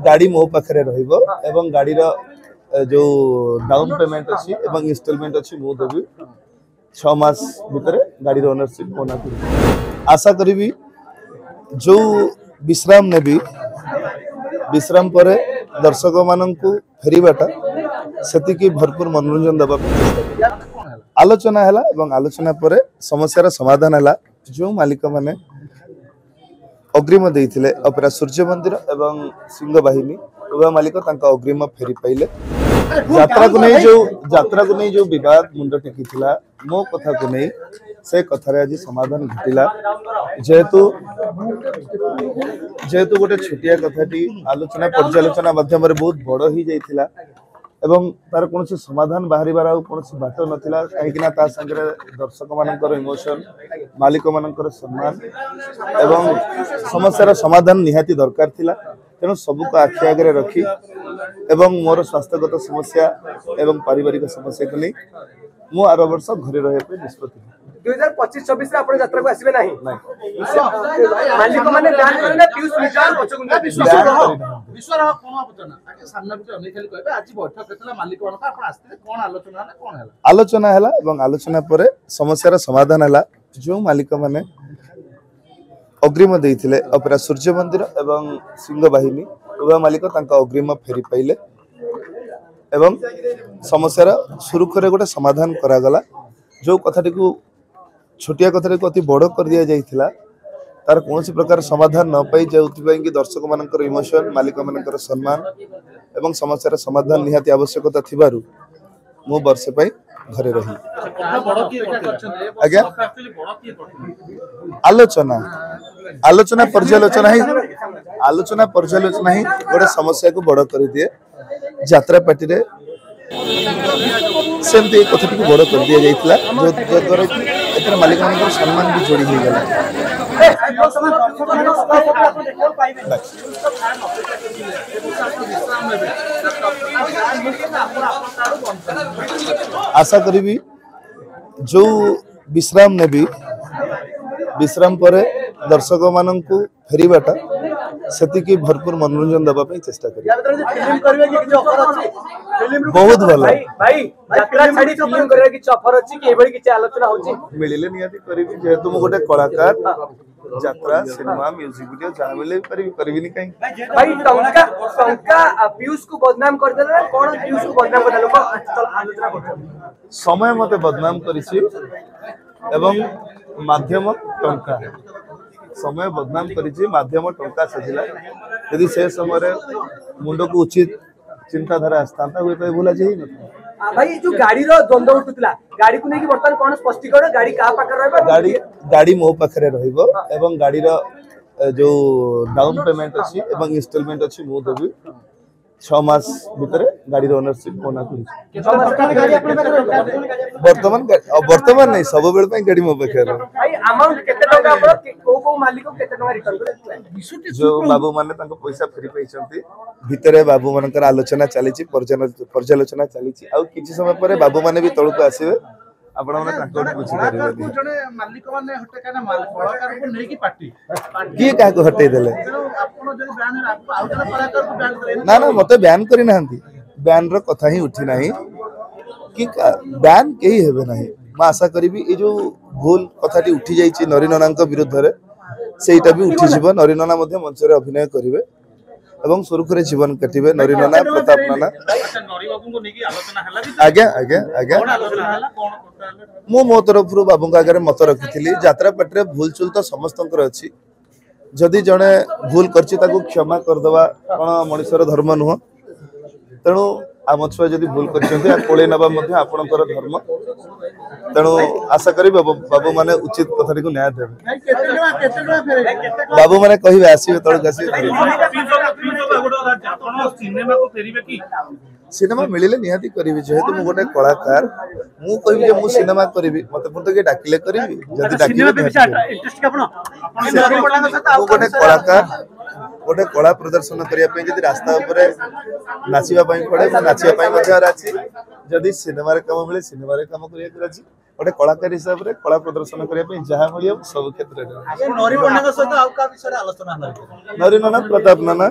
गाड़ी मो पाखे रही गाड़ी जो डाउन पेमेंट अच्छी इनस्टॉलमेंट अच्छी मु देवी 6 मास भितर गाड़ी ओनरशिप मना कर आशा करी जो विश्राम नेबी विश्राम पर दर्शक मान फेरवाटा से भरपूर मनोरंजन देवा आलोचना है आलोचना पर समस्यार समाधान है जो मालिक माने अग्रिम देते अपेरा सूर्य मंदिर एवं सिंह बाहिनी उभय मालिक अग्रिम फेरी पाइले यात्रा को नहीं जो विवाद मुंड टेकी मो कथा को नहीं से कथार आज समाधान घटिला जेहेतु गोटे छोटिया कथाटी आलोचना पर्यालोचना माध्यम बहुत बड़ ही जाइथिला एवं तार कौन समाधान बाहर कौन बाट नाला कहीं संगे दर्शक मान इमोशन मालिक मान सम्मान एवं समस्यार समाधान निहाती दरकार थिला तेणु सबको आखि आगे रखी एवं मोर स्वास्थ्यगत समस्या एवं पारिवारिक समस्या को नहीं मु आर वर्ष घरे रहे निष्पत्ति 2025-26 आपण यात्रा को आसीबे नाही मालिक माने ध्यान करना पीयूष विचार विश्वर कोन आलोचना आके सामने बिटे अनेक खाली कहबे आज बैठक केतला मालिक मान आपण आस्ते कोन आलोचना ना कोन हला आलोचना हला एवं आलोचना पर समस्यार समाधान हला जो मालिक माने अग्रिम देते अपेरा सूर्य मंदिर एवं सिंह बाहिनी उभय मालिक अग्रिम फेरी पाइले एवं समस्यार सुरुखुरे गोटे समाधान करागला जो कथाटी को छोटिया कथा को अति बड़ कर दिया जाइथिला तार कौन प्रकार समाधान न पाई जाउथिबा कि दर्शक मानकर इमोशन मालिक मानकर सम्मान एवं समस्यार समाधान निहाती आवश्यकता थिबारु मो वर्ष पाई घरे रही आज्ञा आलोचना आलोचना पर्यालोचना ही गोटे समस्या को बड़ कर दिए यात्रा पार्टी रे सेमती कथा को बड़ कर दिया जाइथिला जो द्वारा कि एतर मालिक मान सम्मान भी जोड़ी हो गला आशा करी जो विश्राम नेबी विश्राम पर दर्शक मान फेरवाटा से भरपूर मनोरंजन देवा चेष्टा करी बहुत भल मिले निहाती करी जेहेतु मु गोटे कलाकार यात्रा सिनेमा म्यूजिक वीडियो जहाँ मिले करी कहीं भाई टंका पीयूष को बदनाम कर देला ना कोन पीयूष को बदनाम कर लोग आलोचना करछन समय मते बदनाम करिछि एवं माध्यम टंका समय बदनाम करिछि माध्यम टंका सजिला यदि से समय मुंड को उचित चिंताधारा आस्तांता हुए तो भूला जाई न भाई जो गाड़ी रो द्वंद्व उठुतला गाड़ी को नहीं बर्तमान कोन स्पष्टीकरण गाड़ी का पाकर रहबा गाड़ी मो पाखे रहिबो एवं गाड़ी रो जो डाउन पेमेंट अच्छी इनस्टॉलमेंट अच्छी मु देवी 6 मास भितर गाड़ी ओनरशिप मना कर वर्तमान नहीं सब बेल गाड़ी मो पाखे भाई अमाउंट केते टका आपण को मालिक को केते टका रिटर्न करे जो बाबू माने तांको पैसा फेरी पाइछंती भितरे बाबू मानकर आलोचना चलीची पर्यालोचना चलीची आ किछि समय पर बाबू माने भी तळको आसीबे आपण माने तांको बुझी करबे जने मालिक माने हटे काना माल कलाकार को नै की पार्टी की का को हटे देले आपण जने ब्यान आउट कलाकार को ब्यान करे ना ना मते ब्यान करी नाहंती ब्यान रो कथा ही उठी नाही कि ब्यान केही हेबे नाही म आशा करिबी ए जो भूल कथाटी उठी जाईची नरीननांक विरुद्ध रे सेटा भी उठी जीव नरीनना मध्ये मंच रे अभिनय करिवे एवं सुरुखुरे जीवन कटिवे नरीनना प्रताप नाना नरी बाबू को नेकी आलोचना हला भी आज्ञा कोन आलोचना हला कोन मु मो तरफ बाबू आगे मत रखी यात्रा पार्टी भूल चूल तो समस्त अच्छी जदि जड़े भूल कर क्षमा करदे कौन मनुष्यर धर्म नुह तेणु आम छुआ जदि भूल कर कोले नवा आपणकर धर्म तेणु आशा करी बाबू माने उचित कथा को न्याय देवे बाबू माने कहिबे आसीबे तळक आसी सिनेमा मिले निहाती करी जेहेतु मु गोटे कलाकार मु कहि जे मु सिनेमा करी मते पुत के डाकिले करी जदि डाकिले इंटरेस्ट के आपण गोटे कलाकार गोटे कला प्रदर्शन करने जब रास्ता उपरे नाचिबा पई पड़े नाचिबा पई मध्य राची जदि सिनेमा रे काम मिले सिनेमा रे काम करिया राची गोटे कलाकार हिसाब रे कला प्रदर्शन करने पई जहां मिलियो सब क्षेत्र रे नरी बन्ना सहित आउ का विषय आलोचना हला नरी नाना प्रताप नाना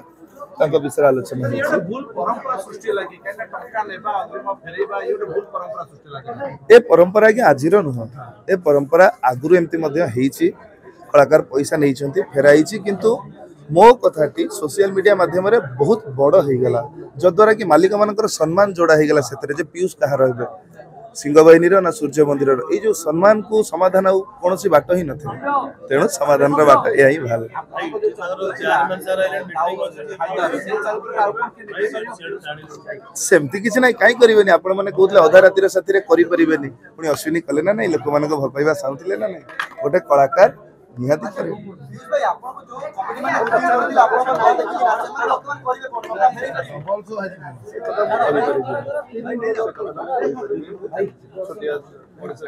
ତାଙ୍କ ବିଷୟରେ ଆଲୋଚନା ये ହେଇଛି। ଗୋଟେ ଭୁଲ ପରମ୍ପରା ସୃଷ୍ଟି ହେଲା କି କାହିଁକି ନା ଟଙ୍କା ନେବା ଅଗ୍ରିମ ଫେରେଇବା ये ଗୋଟେ ଭୁଲ ପରମ୍ପରା ସୃଷ୍ଟି ହେଲା କି ଏ ପରମ୍ପରା ଆଜ୍ଞା ଆଜିର ନୁହଁ, ଏ ପରମ୍ପରା ଆଗରୁ ଏମିତି ମଧ୍ୟ ହେଇଛି। କଳାକାର ପଇସା ନେଇଛନ୍ତି ଫେରାଇଛି, କିନ୍ତୁ ମୋ କଥାଟି ସୋସିଆଲ ମିडिଆ ମାଧ୍ୟମରେ ବହୁତ ବଡ଼ ହେଇଗଲା, ଯଦ୍ୱାରା କି ମାଲିକ ମାନଙ୍କର ସମ୍ମାନ ଯୋଡ଼ା ହେଇଗଲା ସେଥିରେ ଯେ ପିୟୁଷ କାହାର ହେବେ, ସିଂହ ବାହିନୀର ନା ସୂର୍ଯ୍ୟ ମନ୍ଦିରର। ଏଇ ଯୋଉ ସମ୍ମାନକୁ ସମାଧାନ ଆଉ କୌଣସି ବାଟ ହିଁ ନଥିଲା, ତେଣୁ ସମାଧାନର ବାଟ ଏହା ହିଁ ବାହାରିଲା। ସେମିତି କିଛି ନାହିଁ, କାହିଁ କରିବେନି? ଆପଣ ମାନେ କହୁଥିଲେ ଅଧା ରାତିର ସାଥିରେ କରିପାରିବେନି, ପୁଣି ଅଶ୍ୱିନୀ କଲେ ନା ନାଇଁ? ଲୋକମାନଙ୍କ ଭଲ ପାଇବା ଚାହୁଁଥିଲେ ନା ନାଇଁ? ଗୋଟେ କଳାକାର ନିହାତି କରିବେ।